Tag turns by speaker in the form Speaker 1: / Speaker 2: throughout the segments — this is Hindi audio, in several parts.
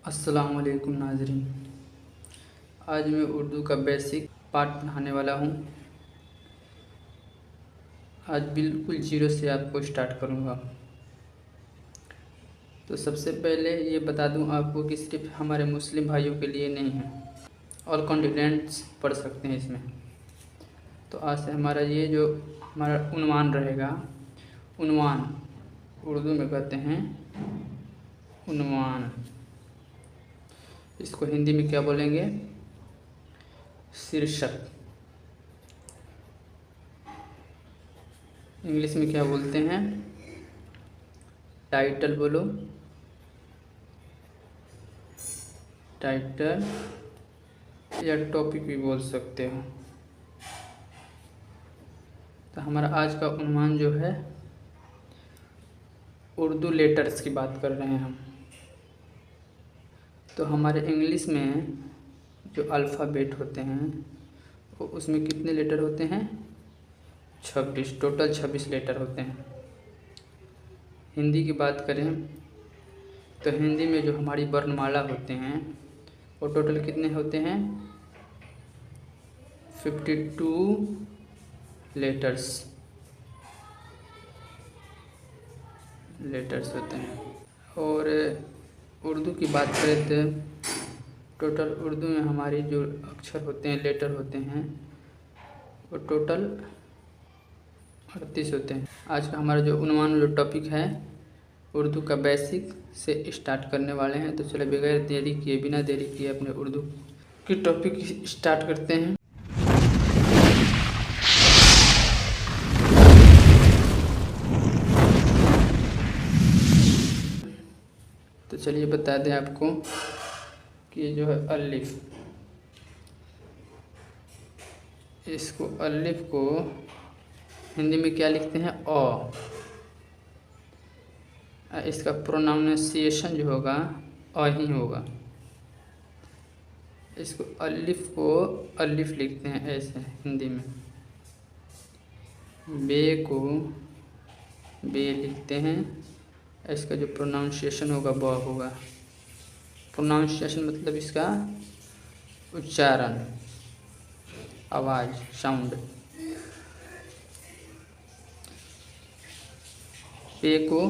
Speaker 1: अस्सलाम वालेकुम नाज़रीन। आज मैं उर्दू का बेसिक पार्ट पढ़ाने वाला हूँ। आज बिल्कुल ज़ीरो से आपको स्टार्ट करूँगा। तो सबसे पहले ये बता दूँ आपको कि सिर्फ हमारे मुस्लिम भाइयों के लिए नहीं है, ऑल कॉन्टिनेंट्स पढ़ सकते हैं इसमें। तो आज से हमारा ये जो हमारा उन्वान रहेगा, उन्वान उर्दू में कहते हैं उन्वान। इसको हिंदी में क्या बोलेंगे? शीर्षक। इंग्लिश में क्या बोलते हैं? टाइटल बोलो, टाइटल या टॉपिक भी बोल सकते हो। तो हमारा आज का उन्वान जो है, उर्दू लेटर्स की बात कर रहे हैं हम। तो हमारे इंग्लिश में जो अल्फ़ाबेट होते हैं वो उसमें कितने लेटर होते हैं? 26, टोटल 26 लेटर होते हैं। हिंदी की बात करें तो हिंदी में जो हमारी वर्णमाला होते हैं वो टोटल कितने होते हैं? 52 लेटर्स होते हैं। और उर्दू की बात करें तो टोटल उर्दू में हमारी जो अक्षर होते हैं, लेटर होते हैं, वो टोटल 38 होते हैं। आज का हमारा जो उन्वान जो टॉपिक है, उर्दू का बेसिक से स्टार्ट करने वाले हैं। तो चलो बगैर देरी किए, बिना देरी किए अपने उर्दू की टॉपिक स्टार्ट करते हैं। तो चलिए बता दें आपको कि ये जो है अलिफ, इसको अलिफ को हिंदी में क्या लिखते हैं? अ। इसका प्रोनाउंसिएशन जो होगा अ ही होगा। इसको अलिफ को अलिफ लिखते हैं ऐसे हिंदी में। बे को बे लिखते हैं। इसका जो प्रोनाउंसिएशन होगा ब होगा। प्रोनाउंसिएशन मतलब इसका उच्चारण, आवाज़, साउंड। पे को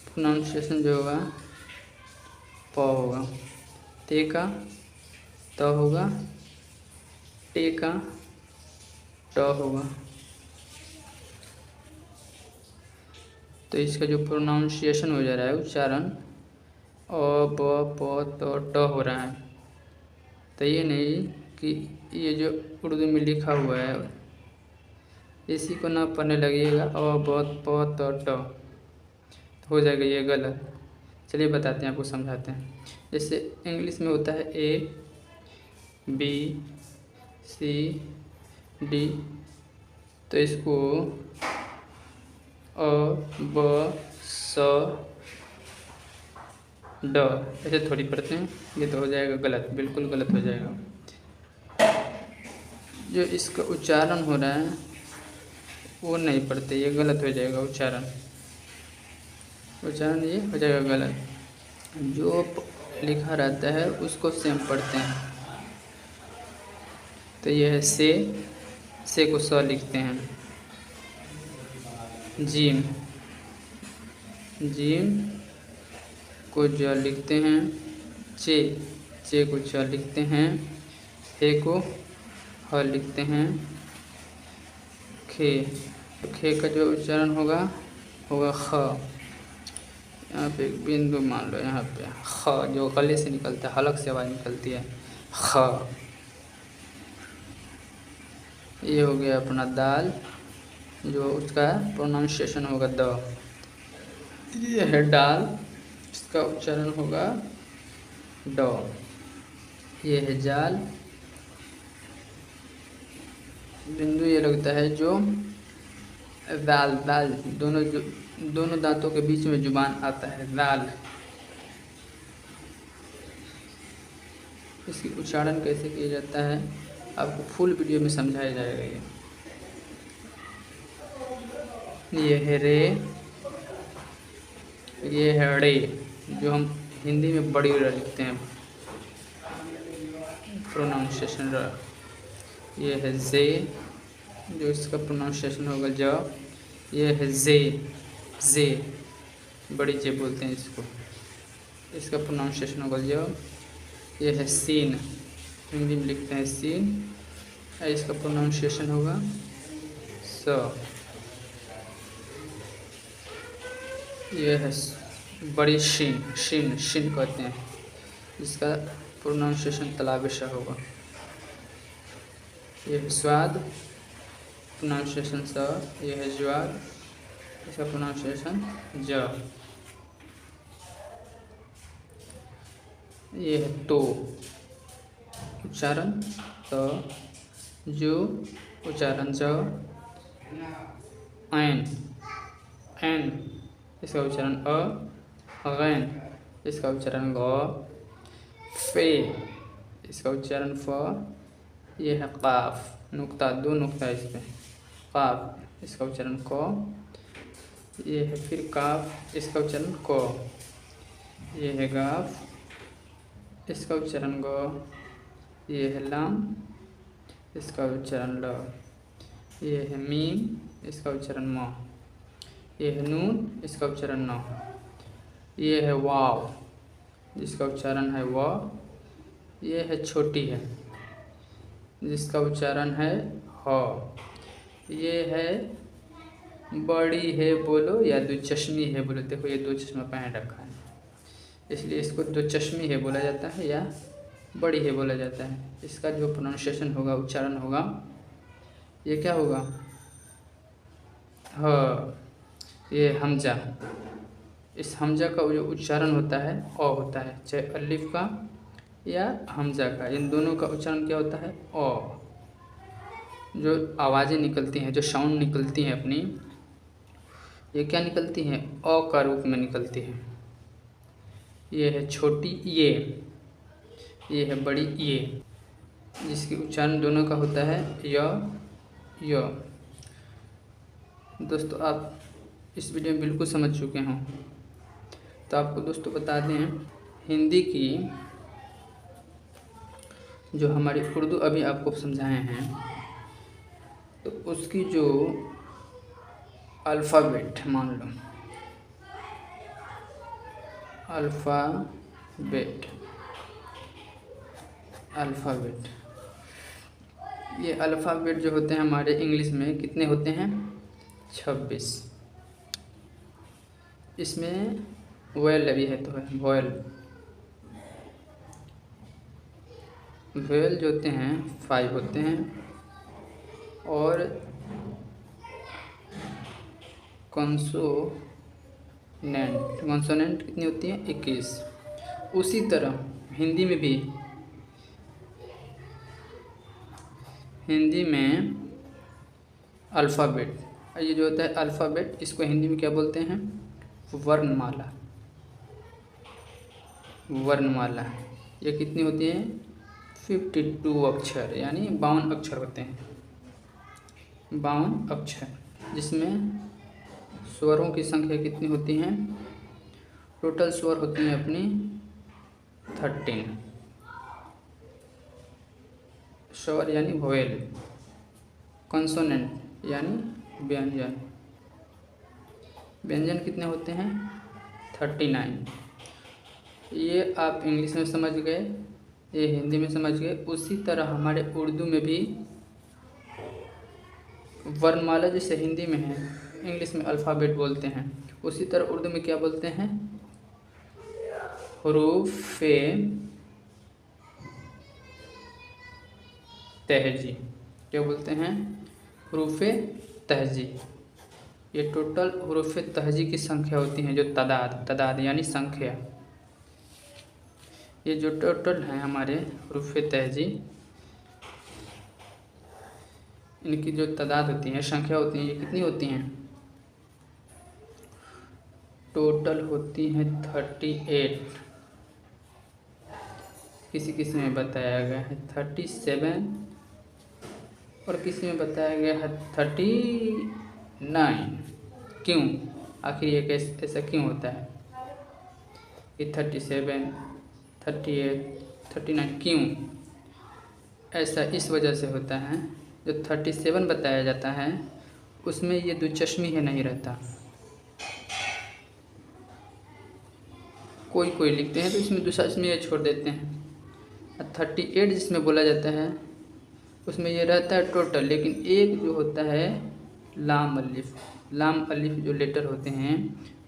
Speaker 1: प्रोनाउंसिएशन जो होगा प होगा। ते का त होगा। टे का ट होगा। तो इसका जो प्रोनाउंसिएशन हो जा रहा है, उच्चारण, अ ब प त ट हो रहा है। तो ये नहीं कि ये जो उर्दू में लिखा हुआ है इसी को ना पढ़ने लगिएगा अ ब प त ट, तो हो जाएगा ये गलत। चलिए बताते हैं, आपको समझाते हैं। जैसे इंग्लिश में होता है ए बी सी डी, तो इसको अ ब स ड ऐसे थोड़ी पढ़ते हैं। ये तो हो जाएगा गलत, बिल्कुल गलत हो जाएगा। जो इसका उच्चारण हो रहा है वो नहीं पढ़ते, ये गलत हो जाएगा उच्चारण। उच्चारण ये हो जाएगा गलत। जो लिखा रहता है उसको सेम पढ़ते हैं। तो ये है से को स लिखते हैं। जीम, जीम को ज लिखते हैं। चे को च लिखते हैं। हे को ह लिखते हैं। खे, तो खे का जो उच्चारण होगा ख। यहाँ पे एक बिंदु मान लो, यहाँ पे ख जो गले से निकलता है, हलक से आवाज़ निकलती है, ख। ये हो गया अपना दाल, जो उसका प्रोनाउंसिएशन होगा द। ये है डाल, इसका उच्चारण होगा ड। ये है जाल, बिंदु ये लगता है जो दाल, दाल दोनों दांतों के बीच में जुबान आता है, दाल। इसकी उच्चारण कैसे किया जाता है आपको फुल वीडियो में समझाया जाएगा। ये है रे, ये है रे, जो हम हिंदी में बड़ी र लिखते हैं, प्रोनाउंसिएशन र। ये है जे, जो इसका प्रोनाउंसिएशन होगा ज। ये है जे, जे बड़ी जे बोलते हैं इसको, इसका प्रोनाउंसिएशन होगा ज। ये है सीन, हिंदी में लिखते हैं सीन, इसका प्रोनाउंसिएशन होगा स। ये है बड़ी शीन, शीन शीन कहते हैं, इसका प्रोनाउंसिएशन तलाबिशा होगा। ये है स्वाद, प्रोनाउंसिएशन स। ये है ज्वाद, इसका प्रोनाउंसिएशन ज। ये है तो, उच्चारण तो, जो उच्चारण ज। ऐन, ऐन इसका उच्चारण अ। गैन इसका उच्चारण ग। फे इसका उच्चारण फ। ये है काफ, नुक्ता, दो नुक्ता इस पर, काफ इसका उच्चारण क। ये है फिर काफ, इसका उच्चारण क। ये है गाफ, इसका उच्चारण ग। ये है लाम, इसका उच्चारण ल। ये है मीम, इसका उच्चारण म। ये है नून, इसका उच्चारण न। ये है वाव, जिसका उच्चारण है व। ये है छोटी है, जिसका उच्चारण है ह। ये है बड़ी है बोलो या दो चश्मी है बोलो, देखो ये दो चश्मा पहन रखा है, इसलिए इसको दो चश्मी है बोला जाता है या बड़ी है बोला जाता है। इसका जो प्रोनाउंसिएशन होगा, उच्चारण होगा, ये क्या होगा, ह। ये हमजा, इस हमजा का जो उच्चारण होता है अ होता है, चाहे अलिफ का या हमजा का, इन दोनों का उच्चारण क्या होता है अ। जो आवाज़ें निकलती हैं, जो साउंड निकलती हैं अपनी, ये क्या निकलती हैं, अ का रूप में निकलती हैं। ये है छोटी ये है बड़ी ये, जिसकी उच्चारण दोनों का होता है य। दोस्तों आप इस वीडियो में बिल्कुल समझ चुके हों, तो आपको दोस्तों बता दें, हिंदी की जो हमारी उर्दू अभी आपको समझाए हैं, तो उसकी जो अल्फ़ाबेट, मान लो अल्फ़ाबेट, ये अल्फ़ाबेट जो होते हैं हमारे इंग्लिश में कितने होते हैं, 26। इसमें वोयल अभी है तो है वोयल जो होते हैं 5 होते हैं, और कॉन्सोनेंट कितनी होती हैं, 21। उसी तरह हिंदी में अल्फ़ाबेट, ये जो होता है अल्फ़ाबेट, इसको हिंदी में क्या बोलते हैं, वर्णमाला। ये कितनी होती है, 52 अक्षर, यानी 52 अक्षर होते हैं, 52 अक्षर, जिसमें स्वरों की संख्या कितनी होती हैं, टोटल स्वर होती हैं अपनी 13 स्वर, यानी वोवेल। कॉन्सोनेंट यानी व्यंजन कितने होते हैं, 39। ये आप इंग्लिश में समझ गए, ये हिंदी में समझ गए। उसी तरह हमारे उर्दू में भी वर्णमाला जैसे हिंदी में है, इंग्लिश में अल्फ़ाबेट बोलते हैं, उसी तरह उर्दू में क्या बोलते हैं, हुरूफ़े तहजी। क्या बोलते हैं, हुरूफ़े तहजी। ये टोटल हुरूफ़े तहजी की संख्या होती है, जो तादाद यानी संख्या, ये जो टोटल है हमारे हुरूफ़े तहजी, इनकी जो तादाद होती है, संख्या होती है, ये कितनी होती हैं, टोटल होती हैं 38। किसी में बताया गया है 37, और किसी में बताया गया है 39। क्यों, आखिर ये कैसे, ऐसा क्यों होता है, कि 37, 38, 39 क्यों? ऐसा इस वजह से होता है, जो 37 बताया जाता है उसमें ये द्विचश्मी है नहीं रहता। कोई कोई लिखते हैं तो इसमें द्विचश्मी ये छोड़ देते हैं। 38 जिसमें बोला जाता है उसमें ये रहता है टोटल, लेकिन एक जो होता है लाम अलिफ, लाम अलिफ जो लेटर होते हैं,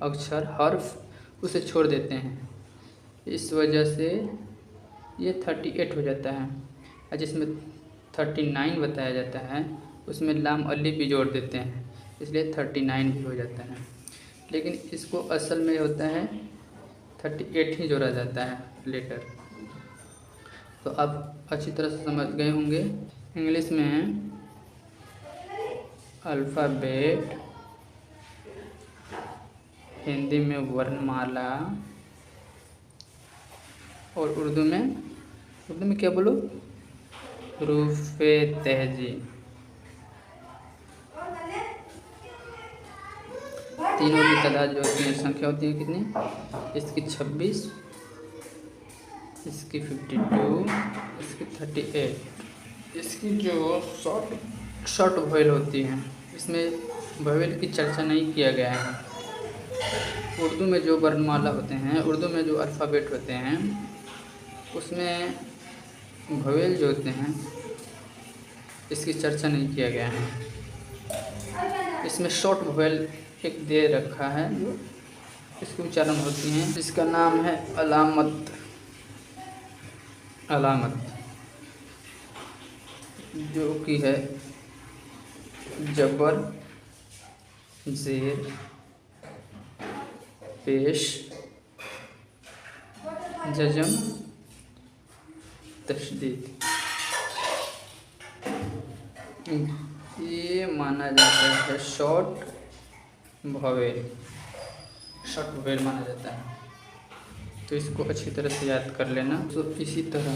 Speaker 1: अक्षर, हर्फ, उसे छोड़ देते हैं। इस वजह से ये 38 हो जाता है। और जिसमें 39 बताया जाता है उसमें लाम अलिफ भी जोड़ देते हैं, इसलिए 39 भी हो जाता है। लेकिन इसको असल में होता है 38 ही जोड़ा जाता है लेटर। तो आप अच्छी तरह से समझ गए होंगे। इंग्लिश में अल्फ़ाबेट, हिंदी में वर्णमाला, और उर्दू में क्या बोलो, हरूफ़े तहज़ी। तीनों की तादाद जो होती है, संख्या होती है कितनी, इसकी 26, इसकी 52, इसकी 38। इसकी जो शॉर्ट वॉवेल होती हैं, इसमें वॉवेल की चर्चा नहीं किया गया है। उर्दू में जो वर्णमाला होते हैं, उर्दू में जो अल्फ़ाबेट होते हैं, उसमें वॉवेल जो होते हैं इसकी चर्चा नहीं किया गया है। इसमें शॉर्ट वॉवेल एक दे रखा है जो इसकी उच्चारण होती हैं, जिसका नाम है अलामत। जो कि है जबर, ज़ेर, पेश, जज़म, तशदीद। ये माना जाता है शॉर्ट वॉवेल माना जाता है। तो इसको अच्छी तरह से याद कर लेना। तो इसी तरह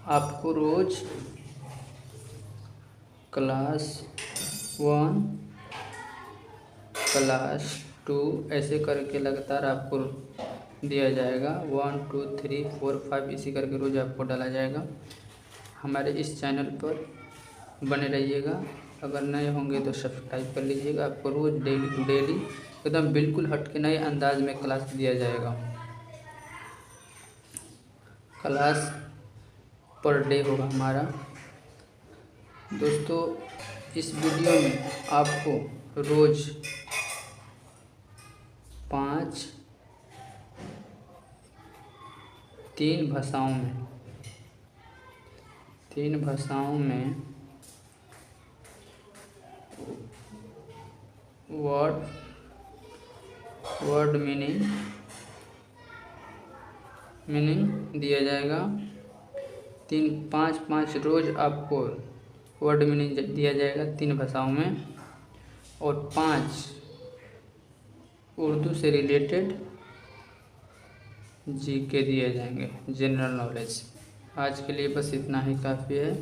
Speaker 1: आपको रोज़ क्लास 1, क्लास 2 ऐसे करके लगातार आपको दिया जाएगा। 1, 2, 3, 4, 5 इसी करके रोज़ आपको डाला जाएगा। हमारे इस चैनल पर बने रहिएगा। अगर नए होंगे तो सब्सक्राइब कर लीजिएगा। आपको रोज़ डेली एकदम बिल्कुल हट के नए अंदाज में क्लास दिया जाएगा। क्लास पर डे होगा हमारा। दोस्तों, इस वीडियो में आपको रोज़ 5 3 भाषाओं में वर्ड मीनिंग दिया जाएगा। 5 रोज़ आपको वर्ड मीनिंग दिया जाएगा 3 भाषाओं में, और 5 उर्दू से रिलेटेड जीके दिए जाएंगे, जनरल नॉलेज। आज के लिए बस इतना ही काफ़ी है।